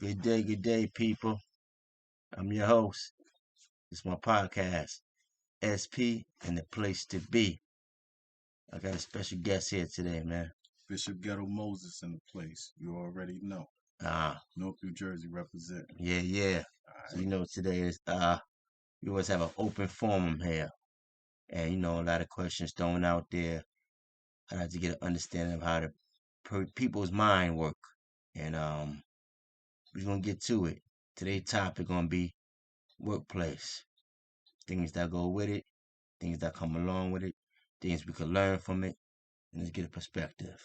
Good day, people. I'm your host. It's my podcast, SP and the Place to Be. I got a special guest here today, man. Bishop Ghetto Moses in the place. You already know. Ah, North New Jersey represent. yeah. All So right. today is we always have an open forum here, and a lot of questions thrown out there. I like to get an understanding of how the people's mind work, and we're gonna get to it. Today's topic gonna be workplace, things that go with it, things that come along with it, things we can learn from it, and let's get a perspective.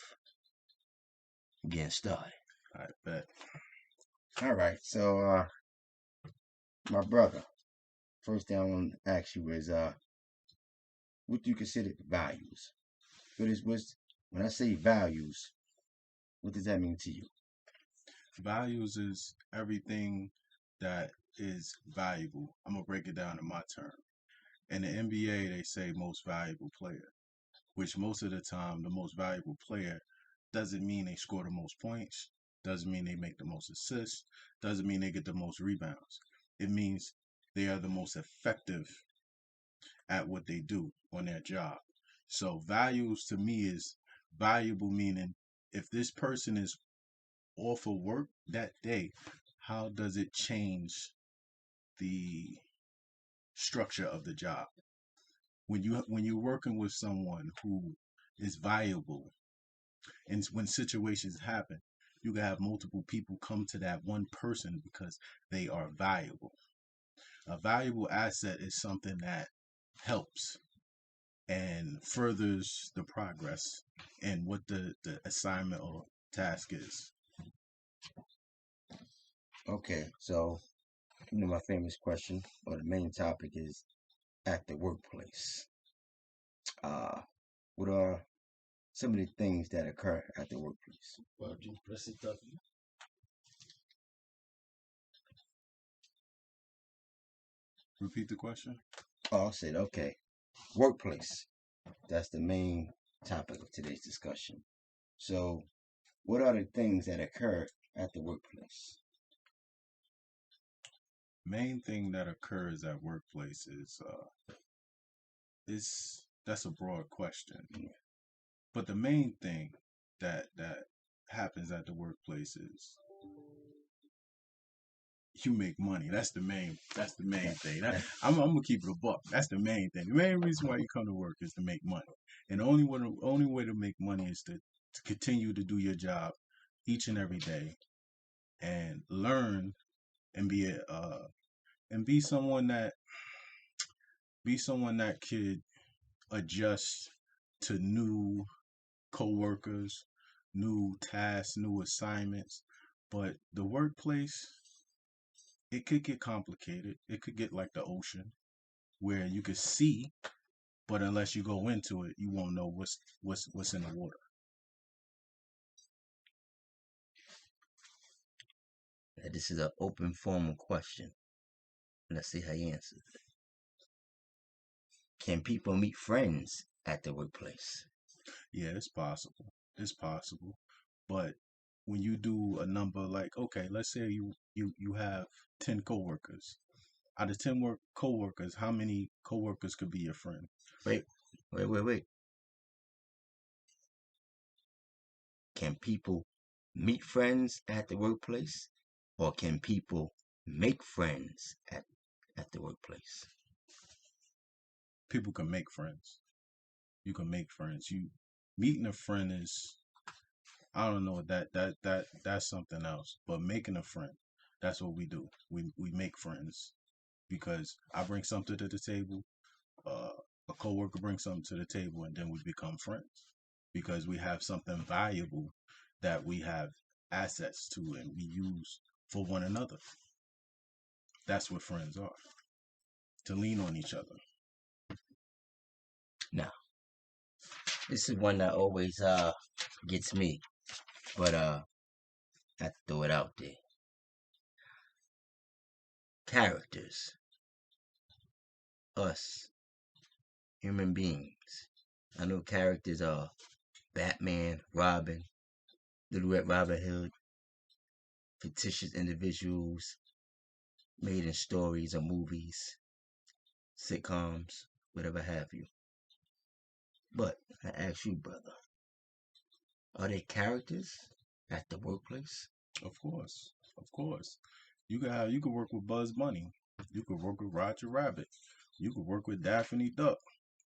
Getting started. All right, bet. All right, so my brother, first thing I want to ask you is what do you consider values? When I say values, what does that mean to you? Values is everything that is valuable. I'm going to break it down in my term. In the NBA, they say most valuable player, which most of the time, the most valuable player doesn't mean they score the most points, doesn't mean they make the most assists, doesn't mean they get the most rebounds. It means they are the most effective at what they do on their job. So values to me is valuable, meaning if this person is off of work that day, how does it change the structure of the job? When you're working with someone who is valuable, and when situations happen, you can have multiple people come to that one person because they are valuable. A valuable asset is something that helps and furthers the progress and what the assignment or task is. Okay, so my famous question or the main topic is at the workplace. Uh, what are some of the things that occur at the workplace? Well, you press it up. Repeat the question. Oh, I said okay, workplace. That's the main topic of today's discussion. So, what are the things that occur at the workplace? Main thing that occurs at workplace is that's a broad question, but the main thing that happens at the workplace is you make money. That's the main thing. I'm gonna keep it a buck. That's the main thing. The main reason why you come to work is to make money, and the only way to make money is to continue to do your job each and every day and learn and be someone that could adjust to new coworkers, new tasks, new assignments. But the workplace, it could get complicated. It could get like the ocean where you could see, but unless you go into it, you won't know what's in the water. This is an open formal question. Let's see how you answer it. Can people meet friends at the workplace? Yeah, it's possible. It's possible. But when you do a number like, okay, let's say you have 10 coworkers. Out of 10 coworkers, how many coworkers could be your friend? Wait, wait. Can people meet friends at the workplace? Or can people make friends at the workplace? People can make friends. You can make friends. You meeting a friend is, I don't know, that's something else. But making a friend, that's what we do. We make friends because I bring something to the table, uh, a coworker brings something to the table, and then we become friends because we have something valuable that we have assets to and we use for one another. That's what friends are, to lean on each other. Now, this is one that always gets me, but I have to throw it out there. Characters, us, human beings. I know characters are Batman, Robin, Little Red Robin Hood. fictitious individuals made in stories or movies, sitcoms, whatever have you. But I ask you, brother, are they characters at the workplace? Of course, of course. You could work with Buzz Bunny. You could work with Roger Rabbit. You could work with Daphne Duck.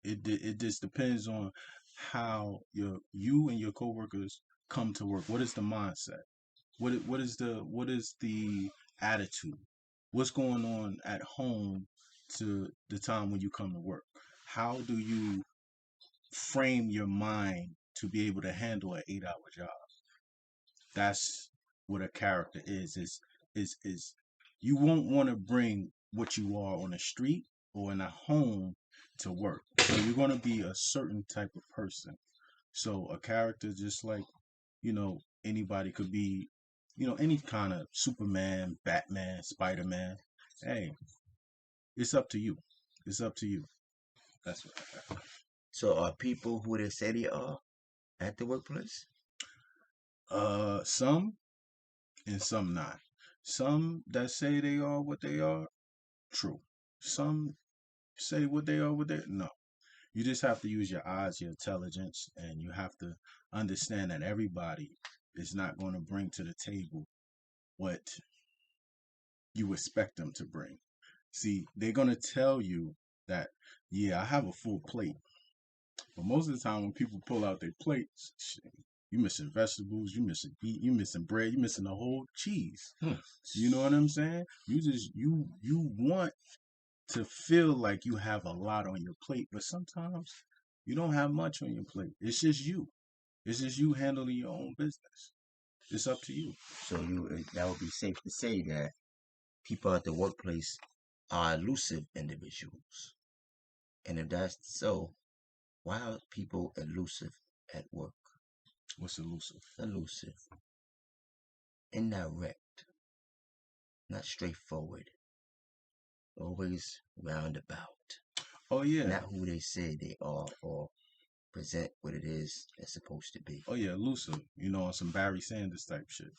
It just depends on how you and your coworkers come to work. What is the mindset? What is the attitude? What's going on at home to the time when you come to work? How do you frame your mind to be able to handle an 8-hour job? That's what a character is you won't want to bring what you are on the street or in a home to work. So you're going to be a certain type of person. So a character, just like, anybody could be, any kind of Superman, Batman, Spider-Man. Hey, it's up to you. It's up to you. That's what I got. So are people who they say they are at the workplace? Some and some not. Some that say they are what they are, true. Some say what they are, what they no. You just have to use your eyes, your intelligence, and you have to understand that everybody is not going to bring to the table what you expect them to bring. See, they're going to tell you that, yeah, I have a full plate. But most of the time when people pull out their plates, shit, you missing vegetables, you missing meat, you missing bread, you missing the whole cheese. You know what I'm saying? You want to feel like you have a lot on your plate, but sometimes you don't have much on your plate. It's just you. It's just you handling your own business. It's up to you. So that would be safe to say that people at the workplace are elusive individuals. And if that's so, why are people elusive at work? What's elusive? Elusive, indirect, not straightforward, always roundabout, Oh yeah. not who they say they are or present what it is it's supposed to be. Oh yeah, elusive. On some Barry Sanders type shit.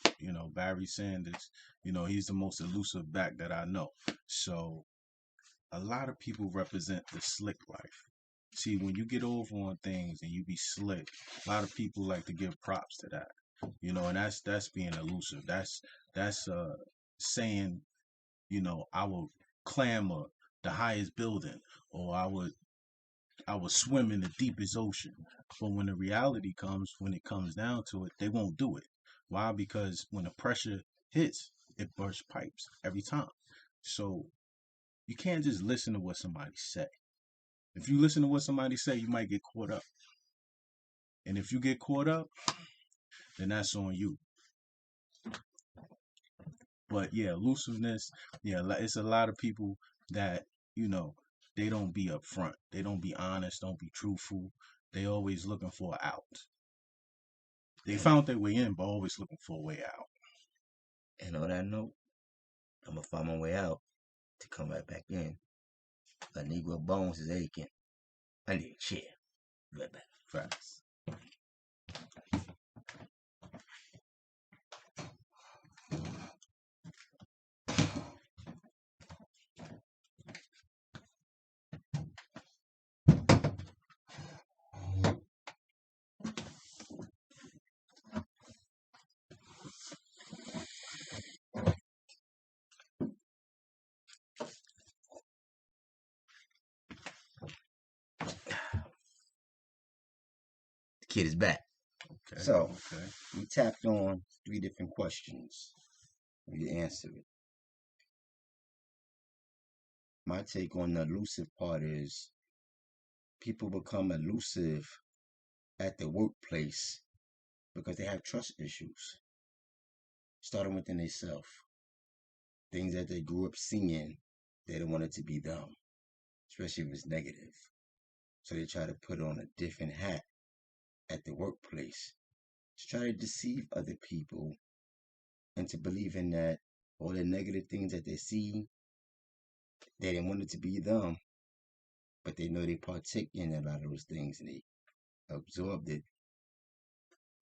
Barry Sanders, he's the most elusive back that I know. So a lot of people represent the slick life. See, when you get over on things and you be slick, a lot of people like to give props to that. And that's being elusive. That's saying, I will climb the highest building, or I would swim in the deepest ocean. But when the reality comes, when it comes down to it, they won't do it. Why? Because when the pressure hits, it bursts pipes every time. So you can't just listen to what somebody say. If you listen to what somebody say, you might get caught up. And if you get caught up, then that's on you. But yeah, elusiveness, yeah, it's a lot of people that, they don't be upfront. They don't be honest, don't be truthful. They always looking for an out. They found their way in, but always looking for a way out. And on that note, I'm gonna find my way out to come right back in. A Negro bones is aching. I need a chair. Right back. Facts. The kid is back. Okay. So Okay. we tapped on 3 different questions. We answered it. My take on the elusive part is people become elusive at the workplace because they have trust issues, starting within themselves. Things that they grew up seeing, they don't want it to be them, especially if it's negative. So they try to put on a different hat at the workplace to try to deceive other people into believing that all the negative things that they see, they didn't want it to be them, but they know they partake in a lot of those things and they absorbed it,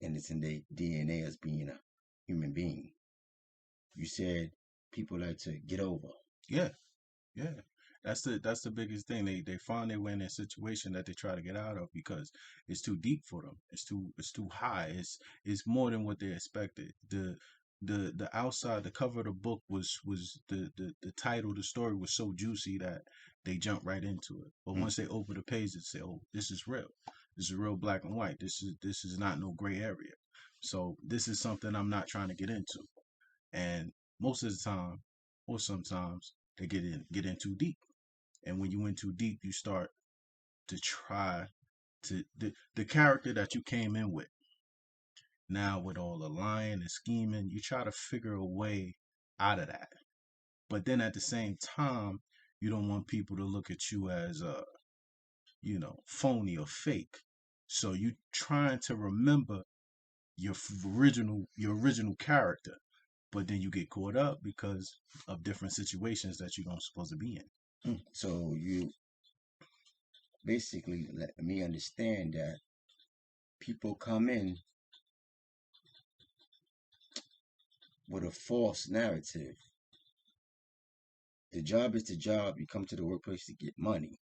and it's in their DNA as being a human being. You said people like to get over. Yeah, yeah. That's the biggest thing. They find their way in a situation that they try to get out of because it's too deep for them. It's too high. It's more than what they expected. The outside, the cover of the book was the title, the story was so juicy that they jump right into it. But Mm. once they open the page and say, "Oh, this is real. This is real black and white. This is not no gray area." So this is something I'm not trying to get into. And most of the time, or sometimes, they get in too deep. And when you in too deep, you start to try to the character that you came in with. Now with all the lying and scheming, you try to figure a way out of that. But then at the same time, you don't want people to look at you as phony or fake. So you trying to remember your original character, but then you get caught up because of different situations that you don't supposed to be in. So you basically let me understand that people come in with a false narrative. The job is the job. You come to the workplace to get money.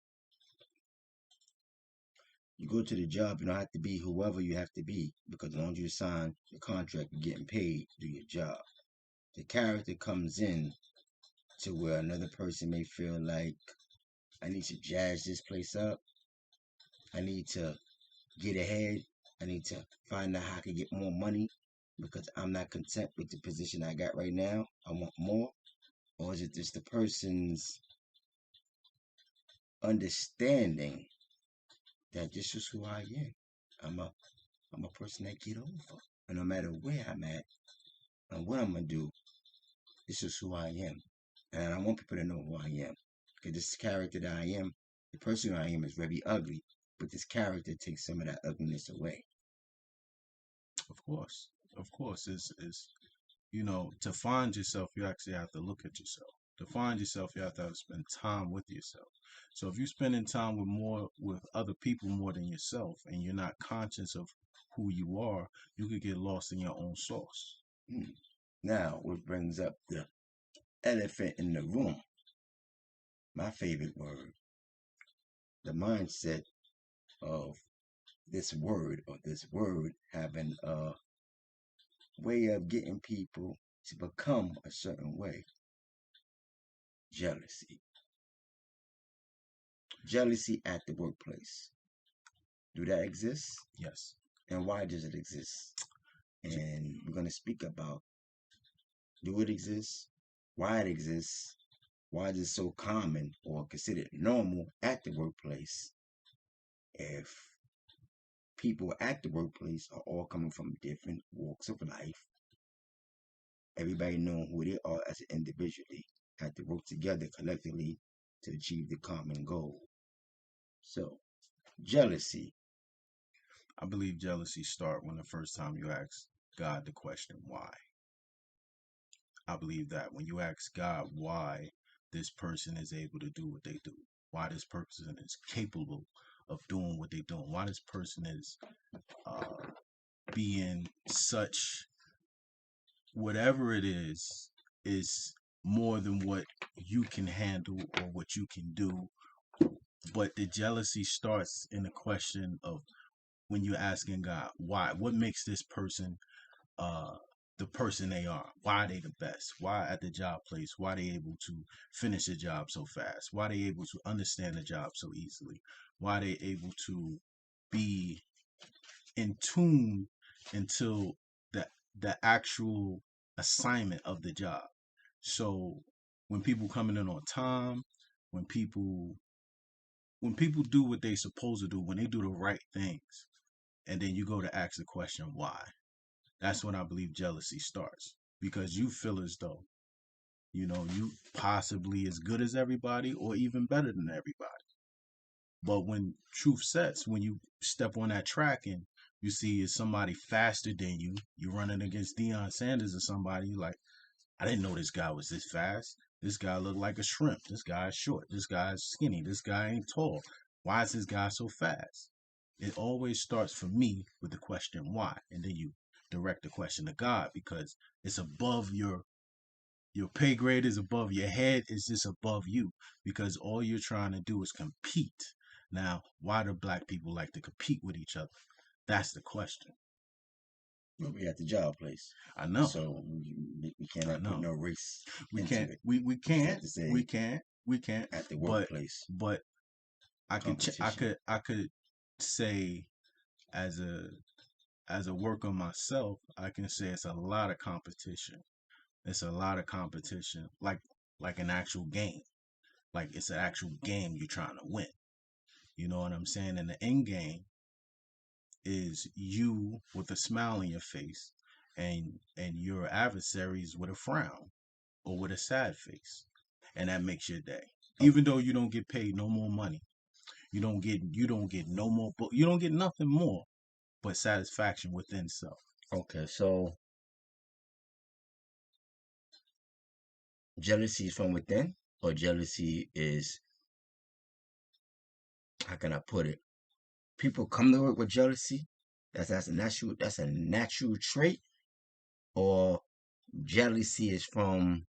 You go to the job, you don't have to be whoever you have to be because as long as you sign the contract, you're getting paid to do your job. The character comes in to where another person may feel like, I need to jazz this place up. I need to get ahead. I need to find out how I can get more money because I'm not content with the position I got right now. I want more. Or is it just the person's understanding that this is who I am? I'm a person that get over. And no matter where I'm at and what I'm gonna do, this is who I am. And I want people to know who I am. Because this character that I am, the person I am is very ugly. But this character takes some of that ugliness away. Of course, of course, is to find yourself, you actually have to look at yourself. To find yourself, you have to spend time with yourself. So if you're spending time with other people more than yourself, and you're not conscious of who you are, you could get lost in your own sauce. Hmm. Now, which brings up the elephant in the room. My favorite word, the mindset of this word having a way of getting people to become a certain way. Jealousy. Jealousy at the workplace. Do that exist? Yes. And why does it exist? J- And we're going to speak about, do it exist? Why it exists? Why is it so common or considered normal at the workplace if people at the workplace are all coming from different walks of life? Everybody knowing who they are as an individually have to work together collectively to achieve the common goal. So, jealousy. I believe jealousy start when the first time you ask God the question why. I believe that when you ask God why this person is able to do what they do, why this person is capable of doing what they're doing, why this person is uh, being such, whatever it is more than what you can handle or what you can do. But the jealousy starts in the question of when you're asking God why, what makes this person uh the person they are, why are they the best, why at the job place, why they able to finish the job so fast, why they able to understand the job so easily, why they able to be in tune until the actual assignment of the job. So when people coming in on time, when people when people do what they supposed to do, when they do the right things, and then you go to ask the question why, that's when I believe jealousy starts, because you feel as though you possibly as good as everybody or even better than everybody. But when truth sets, when you step on that track and you see is somebody faster than you, you're running against Deion Sanders or somebody, you like, I didn't know this guy was this fast. This guy looked like a shrimp. This guy is short. This guy is skinny. This guy ain't tall. Why is this guy so fast? It always starts for me with the question why, and then you direct the question to God because it's above Your pay grade is above your head, is just above you because all you're trying to do is compete. Now, why do black people like to compete with each other? That's the question. Well, we at the job place, I know. so we I cannot put know. no race We into can't. it. We We just can't. have to say We can't. We can't. at the But workplace but competition. I could say as a worker myself, I can say it's a lot of competition. It's a lot of competition, like an actual game. Like it's an actual game you're trying to win. You know what I'm saying? And the end game is you with a smile on your face, and your adversaries with a frown or with a sad face, and that makes your day. Oh, Even though you don't get paid no more money, you don't get no more book, you don't get nothing more but satisfaction within self. okay, so jealousy is from within, or jealousy is, how can I put it? People come to work with jealousy. That's a natural trait, or jealousy is from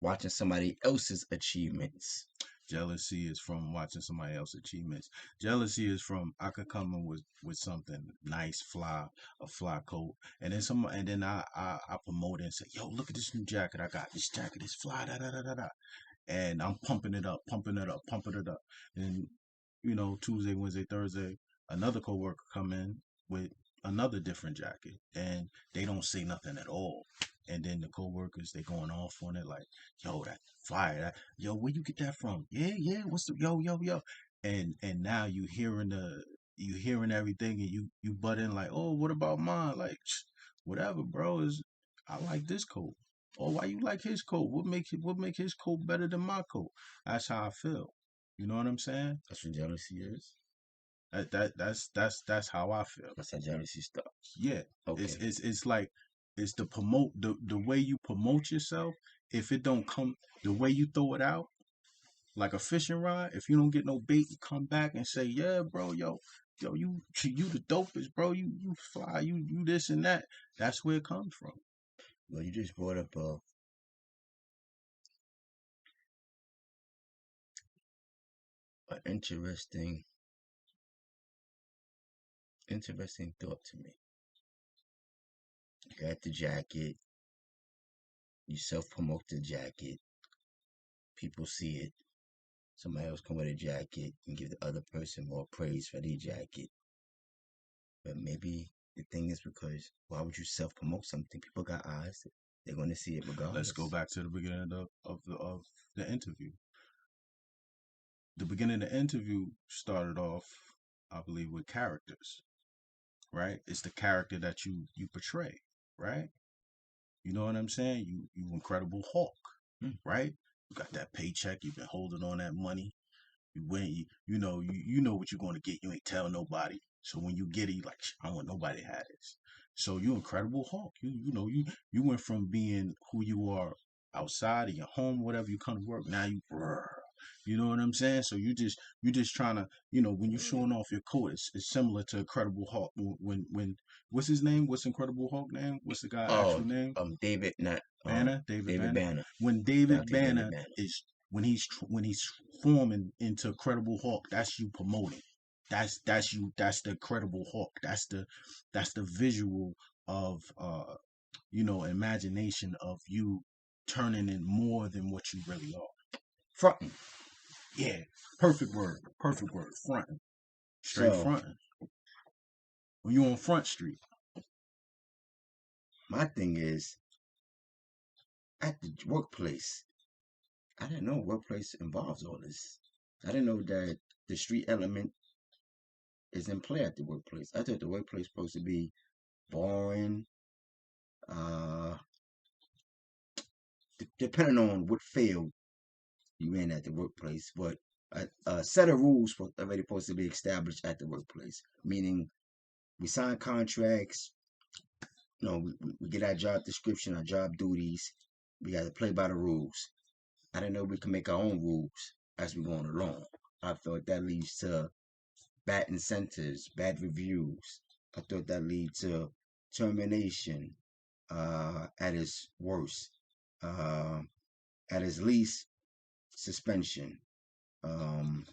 watching somebody else's achievements. Jealousy is from watching somebody else's achievements. Jealousy is from I could come in with something nice, a fly coat, and then I promote it and say, "Yo, look at this new jacket I got. This jacket is fly, da da da da da." And I'm pumping it up, pumping it up, pumping it up. And Tuesday, Wednesday, Thursday, another coworker come in with another different jacket, and they don't say nothing at all. And then the coworkers they going off on it like, "Yo, that fire! Yo, where you get that from? Yeah, yeah. What's the yo, yo, yo?" And now you hearing everything, and you butt in like, "Oh, what about mine?" Like, whatever, bro. Is I like this coat. Oh, why you like his coat? What make his coat better than my coat? That's how I feel. You know what I'm saying? That's what jealousy is. That's how I feel. That's how jealousy starts. Yeah. It's Okay. it's it's like it's the way you promote yourself. If it don't come the way you throw it out, like a fishing rod, if you don't get no bait, you come back and say, "Yeah, bro, yo, you the dopest, bro. You fly, you this and that." That's where it comes from. Well, you just brought up a interesting thought to me. You got the jacket, you self promote the jacket, people see it. Somebody else come with a jacket and give the other person more praise for their jacket. But maybe the thing is, because why would you self promote something? People got eyes. They're going to see it Let's go regardless. back to the beginning of the interview. The beginning of the interview started off, I believe, with characters, right? It's the character that you portray, right? You know what I'm saying? You Incredible Hulk, Hmm. right? You got that paycheck. You've been holding on that money. You know what you're going to get. You ain't tell nobody. So when you get it, you like, I don't want nobody to have this. So you Incredible Hulk. You went from being who you are outside of your home, whatever you come to work. Now you know what I'm saying? So you just trying to, when you showing off your coat, it's similar to Incredible Hulk. When what's his name? What's Incredible Hulk name? What's the guy actual Oh, name? David, not David David Banner. Banner, When David Dr. David Banner Banner. is when he's forming into Incredible Hulk, that's you promoting. That's you. That's the Incredible Hulk. That's the visual of imagination of you turning in more than what you really are. Fronting. Yeah, perfect word. Perfect word. Fronting. Straight So fronting. When you on Front Street. my thing is, at the workplace, I didn't know workplace involves all this. I didn't know that the street element is in play at the workplace. I thought the workplace was supposed to be boring, uh, depending on what field you in at the workplace, but a set of rules already supposed to be established at the workplace. Meaning, we sign contracts. We get our job description, our job duties. We got to play by the rules. I didn't know we can make our own rules as we're going along. I thought that leads to bad incentives, bad reviews. I thought that leads to termination at its worst. uh, at its least suspension. Um,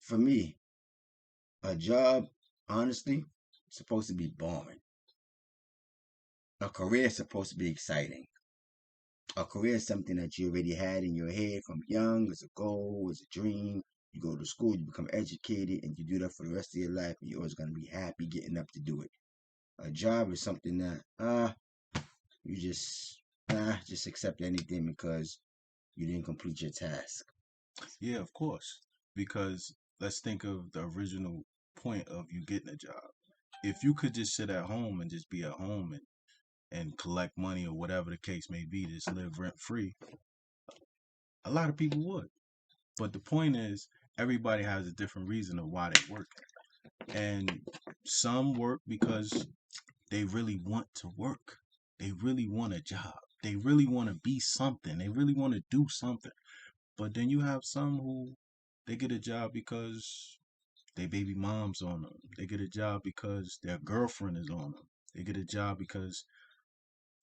for me, a job, honestly, supposed to be boring. A career is supposed to be exciting. A career is something that you already had in your head from young as a goal, as a dream. You go to school, you become educated, and you do that for the rest of your life, and you're always going to be happy getting up to do it. A job is something that, you just accept anything because you didn't complete your task. Yeah, of course. Because let's think of the original point of you getting a job. If you could just sit at home and just be at home and collect money or whatever the case may be, just live rent free, a lot of people would. But the point is, everybody has a different reason of why they work. And some work because they really want to work. They really want a job. They really want to be something. They really want to do something. But then you have some who they get a job because they baby mom's on them. They get a job because their girlfriend is on them. They get a job because,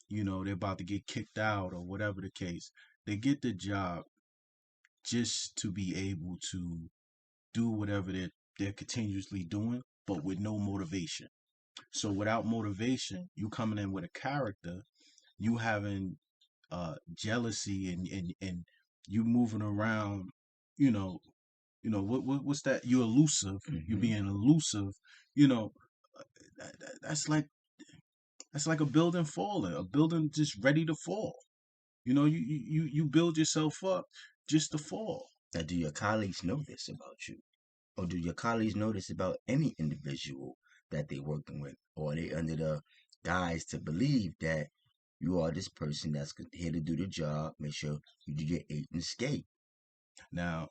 they're about to get kicked out or whatever the case. They get the job just to be able to do whatever they're continuously doing, but with no motivation. So without motivation, you coming in with a character, you having jealousy and you moving around, you know, what's that? You're elusive. You Hmm. being elusive. You know, that's like a building falling, a building just ready to fall. You build yourself up just to fall. Now, do your colleagues know this about you? Or do your colleagues know this about any individual that they're working with? Or are they under the guise to believe that you are this person that's here to do the job, make sure you do your 8 and skate? Now,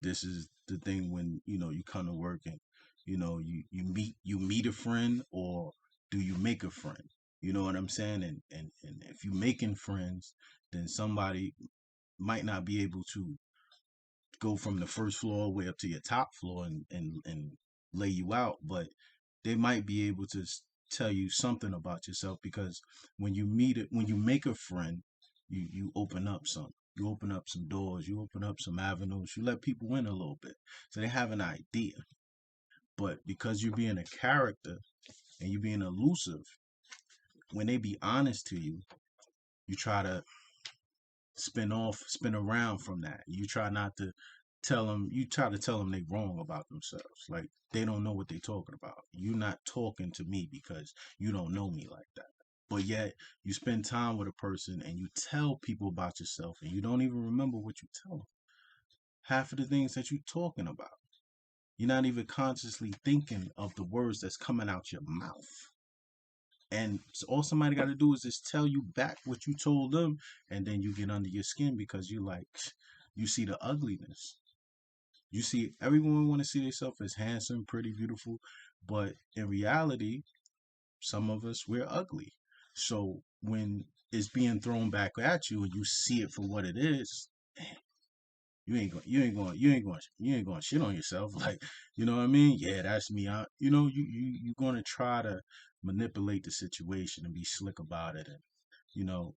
this is the thing when you come to work and you meet a friend, or do you make a friend? You know what I'm saying? And if you making friends, then somebody might not be able to go from the first floor all the way up to your top floor and lay you out, but they might be able to tell you something about yourself, because when you make a friend, you open up some. You open up some doors, you open up some avenues, you let people in a little bit. So they have an idea. But because you're being a character and you're being elusive, when they be honest to you, you try to spin around from that. You try to tell them they wrong about themselves. Like they don't know what they talking about. You're not talking to me because you don't know me like that. But yet you spend time with a person and you tell people about yourself and you don't even remember what you tell them. Half of the things that you're talking about. You're not even consciously thinking of the words that's coming out your mouth. And so all somebody got to do is just tell you back what you told them, and then you get under your skin because you like, you see the ugliness. You see, everyone want to see themselves as handsome, pretty, beautiful, but in reality, some of us we're ugly. So when it's being thrown back at you and you see it for what it is, you ain't going to shit on yourself. Like, you know what I mean? Yeah, that's me. You're going to try to manipulate the situation and be slick about it. And, you know,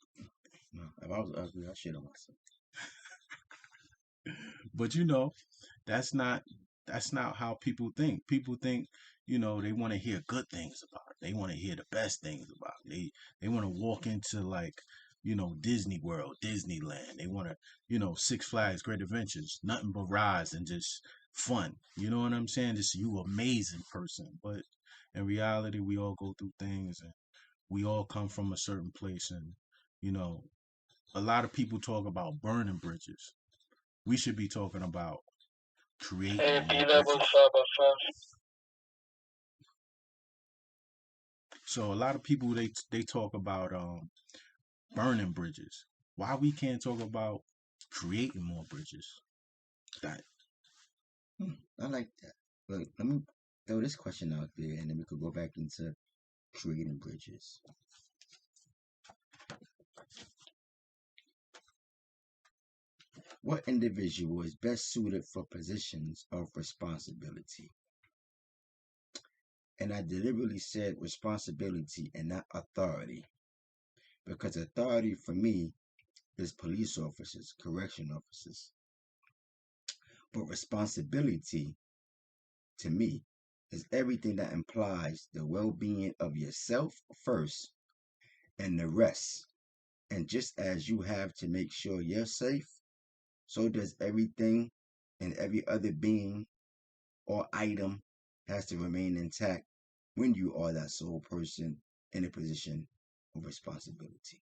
No, if I was ugly, I shit on myself. but that's not that's not how people think. People think, they want to hear good things about it. They want to hear the best things about it. They want to walk into like, Disney World, Disneyland. They want to, Six Flags, Great Adventures, nothing but rides and just fun. You know what I'm saying? Just you amazing person. But in reality, we all go through things and we all come from a certain place, and you know, a lot of people talk about burning bridges. We should be talking about creating more bridges. So a lot of people they talk about burning bridges. Why we can't talk about creating more bridges? That I like that. But let me throw this question out there, and then we could go back into creating bridges. What individual is best suited for positions of responsibility? And I deliberately said responsibility and not authority, because authority for me is police officers, correction officers. But responsibility to me is everything that implies the well being of yourself first and the rest. And just as you have to make sure you're safe, so does everything and every other being or item has to remain intact when you are that sole person in a position of responsibility.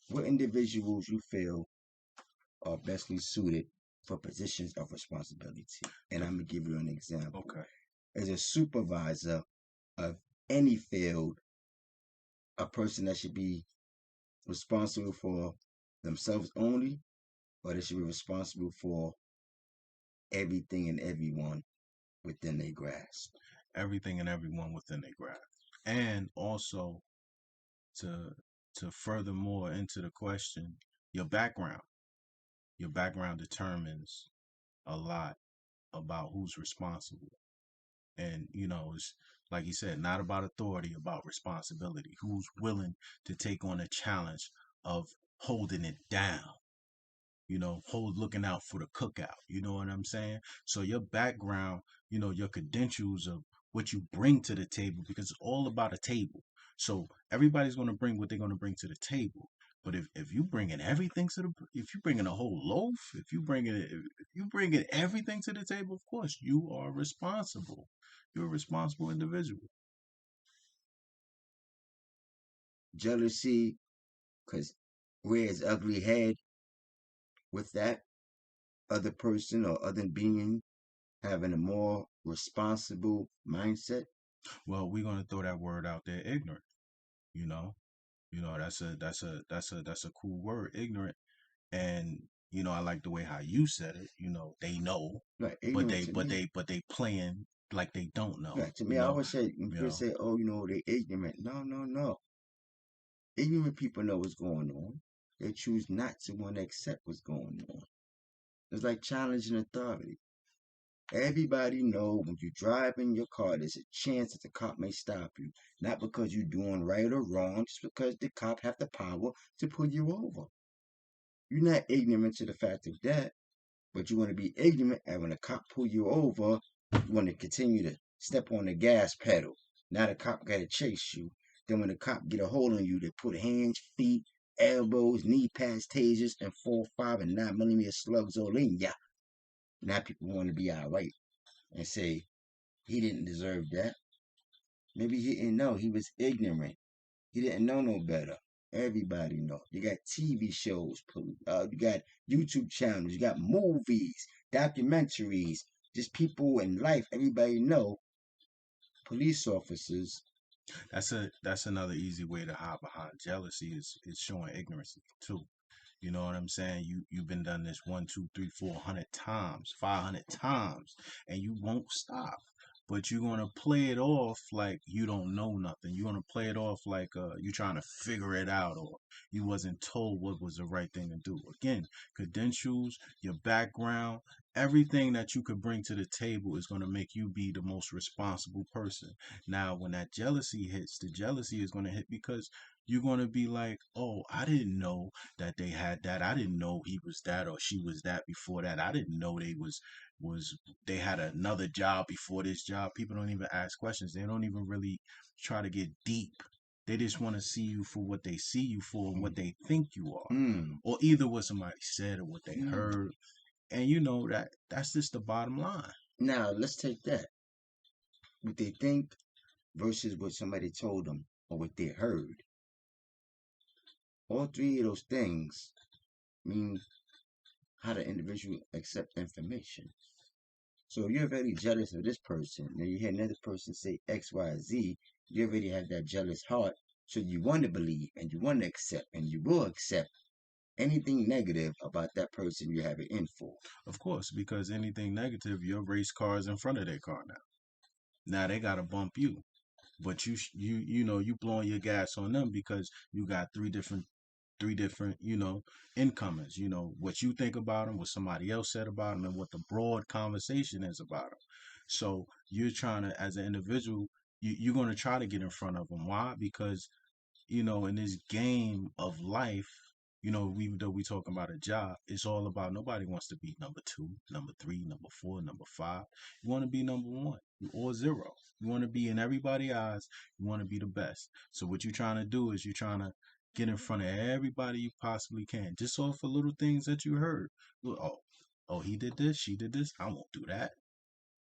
What individuals you feel are bestly suited for positions of responsibility? And I'm gonna give you an example. Okay. As a supervisor of any field, a person that should be responsible for themselves only, or they should be responsible for everything and everyone within their grasp. Everything and everyone within their grasp. And also to furthermore into the question, your background. Your background determines a lot about who's responsible. And it's like you said, not about authority, about responsibility. Who's willing to take on a challenge of holding it down? Hold looking out for the cookout. You know what I'm saying? So your background, your credentials of what you bring to the table, because it's all about a table. So everybody's going to bring what they're going to bring to the table. But if you bringing everything to the, if you bringing a whole loaf, if you bringing everything to the table, of course you are responsible. You're a responsible individual. Jealousy, because rears ugly head with that other person or other being having a more responsible mindset. Well, we're gonna throw that word out there, ignorant. You know, that's a cool word, ignorant. And I like the way how you said it. They know, Like but ignorant they to but me. they but they playing like they don't know. Like to me, I always say when You people know. say, "Oh, they ignorant." No, no, no. Ignorant people know what's going on. They choose not to want to accept what's going on. It's like challenging authority. Everybody know when you drive in your car, there's a chance that the cop may stop you. Not because you're doing right or wrong, just because the cop have the power to pull you over. You're not ignorant to the fact of that, but you want to be ignorant, and when a cop pull you over, you want to continue to step on the gas pedal. Now the cop got to chase you. Then when the cop get a hold on you, they put hands, feet, elbows, knee pads, tasers, and 4, 5, and 9 millimeter slugs all in ya. Now people want to be all right and say he didn't deserve that. Maybe he didn't know. He was ignorant. He didn't know no better. Everybody know. You got TV shows, you got YouTube channels, you got movies, documentaries, just people in life. Everybody know police officers. That's another easy way to hide behind jealousy is showing ignorance too. You know what I'm saying? You've been done this 1, 2, 3, 400 times, 500 times, and you won't stop. But you're gonna play it off like you don't know nothing. You're gonna play it off like you're trying to figure it out, or you wasn't told what was the right thing to do. Again, credentials, your background, everything that you could bring to the table is gonna make you be the most responsible person. Now, when that jealousy hits, the jealousy is gonna hit because you're gonna be like, oh, I didn't know that they had that. I didn't know he was that or she was that before that. I didn't know was they had another job before this job. People don't even ask questions. They don't even really try to get deep. They just want to see you for what they see you for and what they think you are. Mm, Or either what somebody said or what they mm. heard. And that's just the bottom line. Now let's take that. What they think versus what somebody told them or what they heard. All three of those things mean how the individual accept information. So if you're very jealous of this person, then you hear another person say X, Y, Z, you already have that jealous heart. So you want to believe and you want to accept and you will accept anything negative about that person you have it in for. Of course, because anything negative, your race car is in front of their car now. Now they gotta bump you. But you blowing your gas on them because you got three different incomers. What you think about them, what somebody else said about them, and what the broad conversation is about them. So you're trying to, as an individual, you're going to try to get in front of them. Why? Because in this game of life, even though we talking about a job, it's all about nobody wants to be number two, number three, number four, number five. You want to be number one or zero. You want to be in everybody's eyes. You want to be the best. So what you're trying to do is you're trying to get in front of everybody you possibly can, just off of little things that you heard. Oh, he did this, she did this. I won't do that.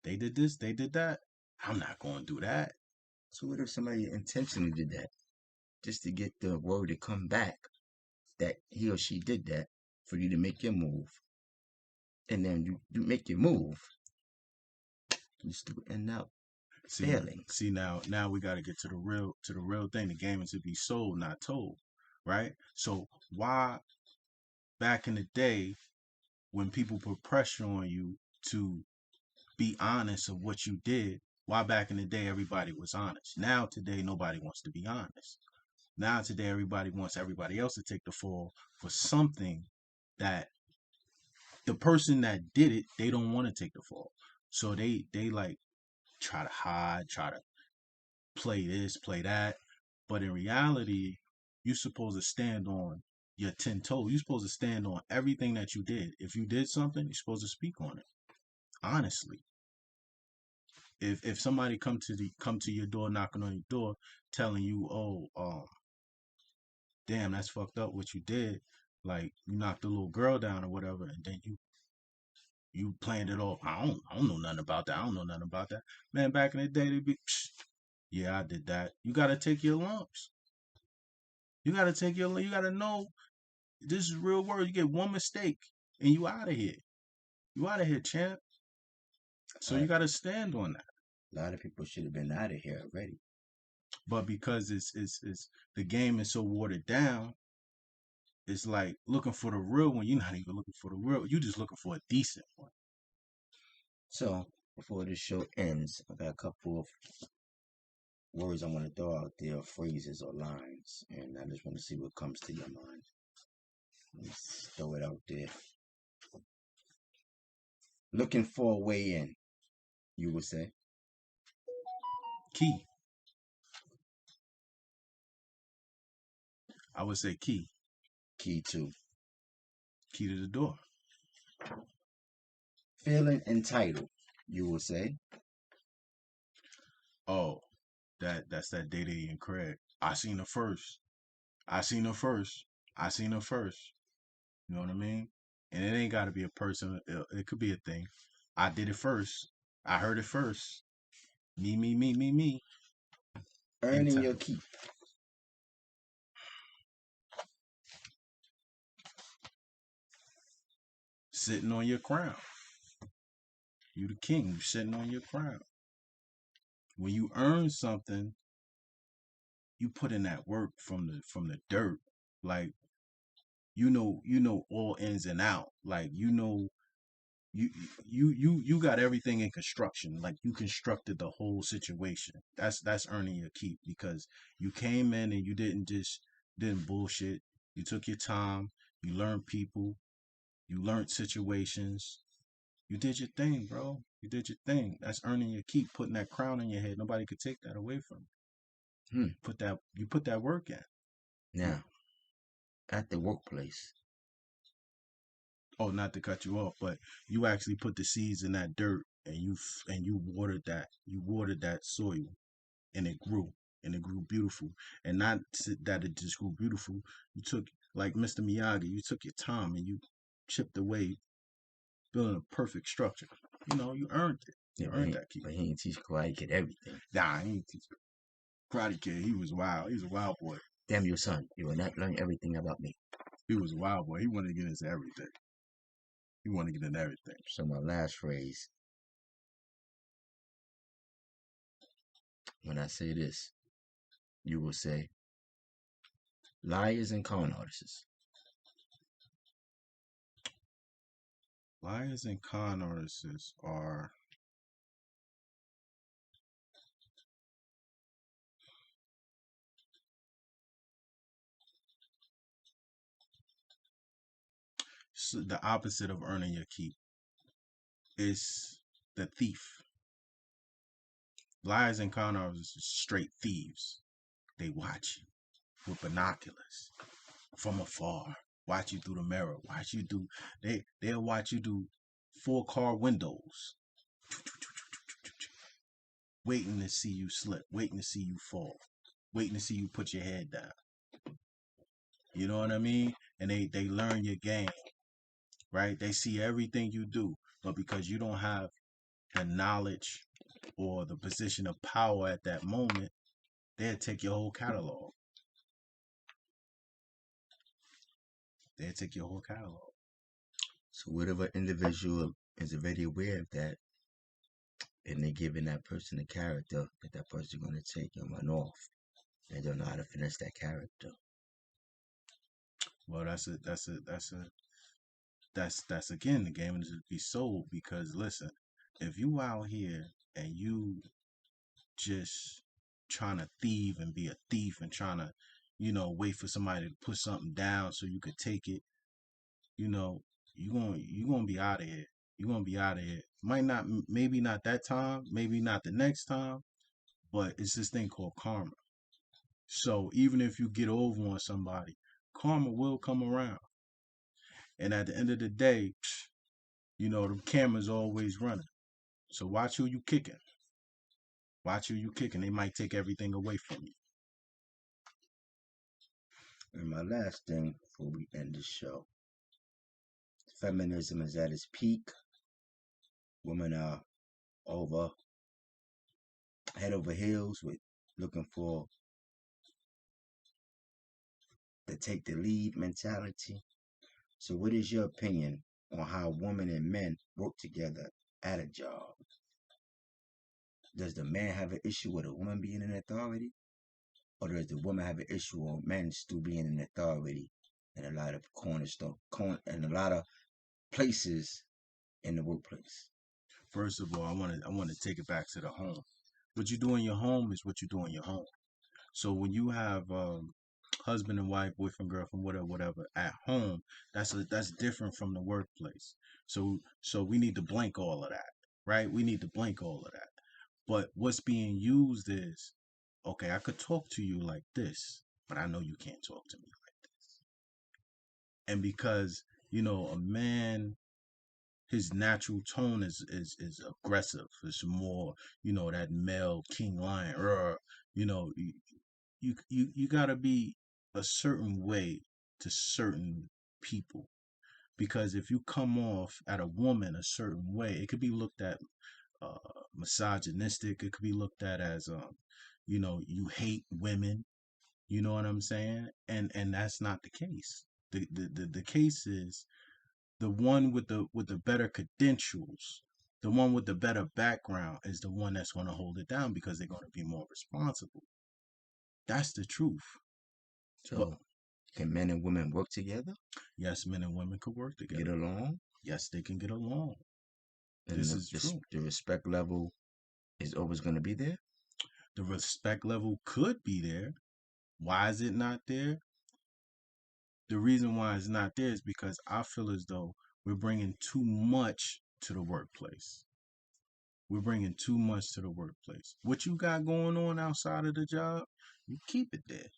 They did this, they did that. I'm not going to do that. So what if somebody intentionally did that just to get the word to come back that he or she did that for you to make your move, and then you make your move, you still end up See, failing. see now we got to get to the real thing. The game is to be sold, not told, right? So why back in the day when people put pressure on you to be honest of what you did, why back in the day everybody was honest? Now today nobody wants to be honest. Now today everybody wants everybody else to take the fall for something that the person that did it, they don't want to take the fall. So they like try to hide, try to play this, play that. But in reality, you're supposed to stand on your 10 toes. You're supposed to stand on everything that you did. If you did something, you're supposed to speak on it. Honestly. If somebody come to your door, knocking on your door, telling you, oh, damn, that's fucked up what you did. Like you knocked a little girl down or whatever, and then you planned it off. I don't know nothing about that. I don't know nothing about that. Man, back in the day, they'd be, yeah, I did that. You gotta take your lumps. You gotta know this is real world. You get one mistake and you out of here. You out of here, champ. So you Uh, gotta stand on that. a lot of people should have been out of here already. But because it's the game is so watered down, it's like looking for the real one. You're not even looking for the real. You're just looking for a decent one. So before this show ends, I got a couple of words I want to throw out there, phrases or lines, and I just want to see what comes to your mind. Let's throw it out there. Looking for a way in, you would say. Key. I would say key. Key two. Key to the door. Feeling entitled, you will say. Oh, that's that Day and Craig. I seen her first. I seen her first. I seen her first. You know what I mean? And it ain't got to be a person. It could be a thing. I did it first. I heard it first. Me, me, me, me, me. Earning your Entitled. keep. Sitting on your crown. You the king. You sitting on your crown. When you earn something, you put in that work from the dirt. Like you know all ins and out. Like you you got everything in construction. Like you constructed the whole situation. That's earning your keep because you came in and you didn't bullshit. You took your time. You learned people. You learned situations. You did your thing, bro. You did your thing. That's earning your keep. Putting that crown on your head. Nobody could take that away from you. Hmm. You put that work in. Now, at the workplace. Oh, not to cut you off, but you actually put the seeds in that dirt and you watered that. You watered that soil and it grew beautiful. And not that it just grew beautiful. You took like Mr. Miyagi. You took your time and you chipped away, building a perfect structure. You earned it. Yeah, You earned that keep. but he ain't teach Karate Kid everything. Nah, he ain't teach Karate Kid. He was wild. He was a wild boy. Damn your son, you will not learn everything about me. He was a wild boy. He wanted to get into everything. He wanted to get into everything. So my last phrase, when I say this, you will say, liars and con artists. Liars and con artists are the opposite of earning your keep. It's the thief. Liars and con artists is straight thieves. They watch you with binoculars from afar. Watch you through the mirror. Watch you do. They'll watch you do 4-car windows, waiting to see you slip, waiting to see you fall, waiting to see you put your head down. You know what I mean? And they learn your game, right? They see everything you do, but because you don't have the knowledge or the position of power at that moment, they'll take your whole catalog. They'll take your whole catalog. So whatever individual is already aware of that, and they're giving that person a character that that person going to take and run off, they don't know how to finish that character. Well, that's again the game is to be sold, because listen, if you out here and you just trying to thieve and be a thief and trying to, wait for somebody to put something down so you could take it, you know, you gonna be out of here. You're gonna be out of here. Might not, maybe not that time, maybe not the next time, but it's this thing called karma. So even if you get over on somebody, karma will come around. And at the end of the day, the camera's always running. So watch who you kicking. Watch who you kicking. They might take everything away from you. And my last thing before we end the show, feminism is at its peak. Women are over head over heels with looking for the take the lead mentality. So what is your opinion on how women and men work together at a job? Does the man have an issue with a woman being in authority? Or does the woman have an issue with men still being in authority in a lot of in a lot of places in the workplace? First of all, I want to take it back to the home. What you do in your home is what you do in your home. So when you have husband and wife, boyfriend, girlfriend, whatever at home, that's different from the workplace. So we need to blank all of that, right? We need to blank all of that. But what's being used is, okay, I could talk to you like this, but I know you can't talk to me like this. And because, a man, his natural tone is aggressive. It's more, that male king lion. You gotta be a certain way to certain people, because if you come off at a woman a certain way, it could be looked at uh, misogynistic. It could be looked at as you hate women. You know what I'm saying? And that's not the case. The case is the one with the better credentials, the one with the better background is the one that's going to hold it down, because they're going to be more responsible. That's the truth. But So can men and women work together, yes, men and women could work get together. along, Yes, they can get along. and This is true. the respect level is always going to be there? The respect level could be there. Why is it not there? The reason why it's not there is because I feel as though we're bringing too much to the workplace. We're bringing too much to the workplace. What you got going on outside of the job, you keep it there.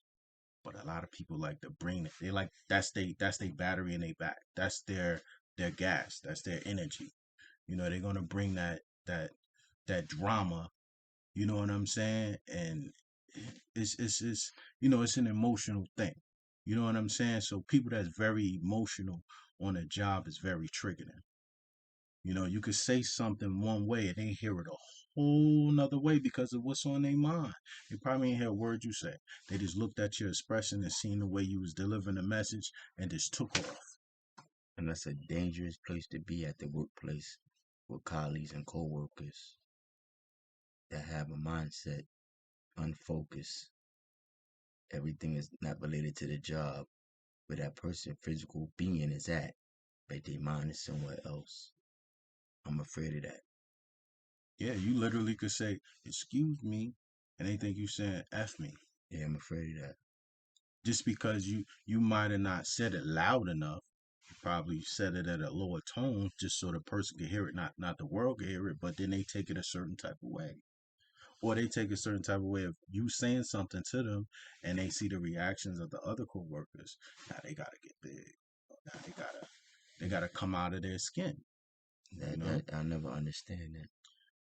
But a lot of people like to bring it. They like that's their battery in their back. That's their gas. That's their energy. They're gonna bring that drama. You know what I'm saying? And it's an emotional thing. You know what I'm saying? So people that's very emotional on a job is very triggering. You could say something one way and they hear it a whole nother way because of what's on their mind. They probably ain't hear a word you say. They just looked at your expression and seen the way you was delivering the message and just took off. And that's a dangerous place to be at the workplace with colleagues and co-workers that have a mindset unfocused. Everything is not related to the job where that person physical being is at, but their mind is somewhere else. I'm afraid of that. Yeah, you literally could say, "Excuse me," and they think you saying "F me." Yeah, I'm afraid of that. Just because you might have not said it loud enough. You probably said it at a lower tone just so the person could hear it, not the world could hear it, but then they take it a certain type of way. or they take a certain type of way of you saying something to them, and they see the reactions of the other coworkers. Now they gotta get big. Now they gotta come out of their skin. You know, That I never understand that.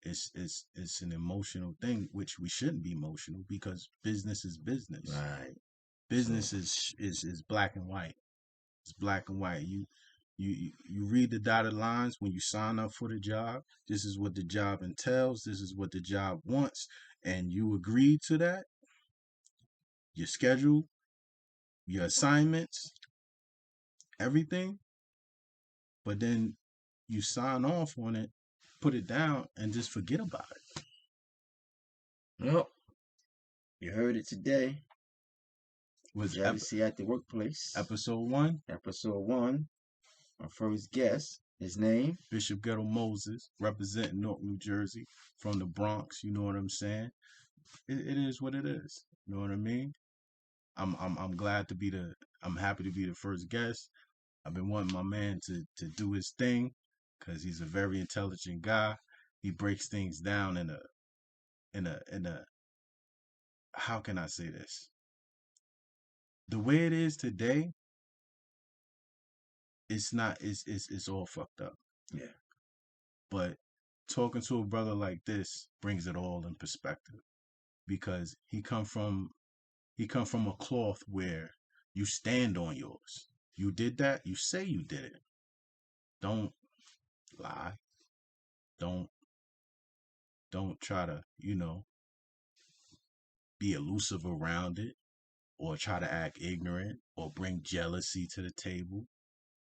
it's an emotional thing, which we shouldn't be emotional because business is business. Right. So Business is black and white. It's black and white. You read the dotted lines when you sign up for the job. This is what the job entails. This is what the job wants, and you agree to that. Your schedule, your assignments, everything. But then you sign off on it, put it down, and just forget about it. well, you heard it today. Was Jealousy at the workplace. episode 1, Episode 1. Our first guest. His name. Bishop Ghetto Moses, representing North New Jersey from the Bronx. You know what I'm saying? It is what it is. You know what I mean? I'm glad to be I'm happy to be the first guest. I've been wanting my man to do his thing because he's a very intelligent guy. He breaks things down in a how can I say this? The way it is today, it's all fucked up. Yeah. But talking to a brother like this brings it all in perspective because he come from a cloth where you stand on yours. You did that, you say you did it. Don't lie. Don't don't try to, be elusive around it or try to act ignorant or bring jealousy to the table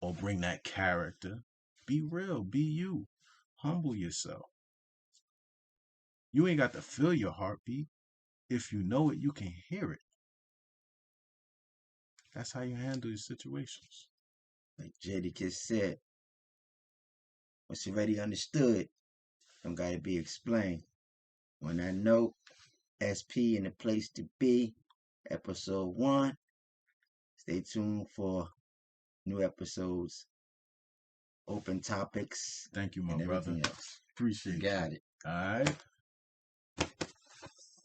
or bring that character. Be real, be you. Humble yourself. You ain't got to feel your heartbeat. If you know it, you can hear it. That's how you handle your situations. Like Jadakiss said, what's already understood don't gotta be explained. On that note, SP in the place to be, episode 1. Stay tuned for new episodes, open topics, Thank you, my and brother. everything else. You Appreciate you. got it. All right.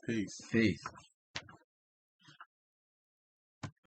Peace. Peace.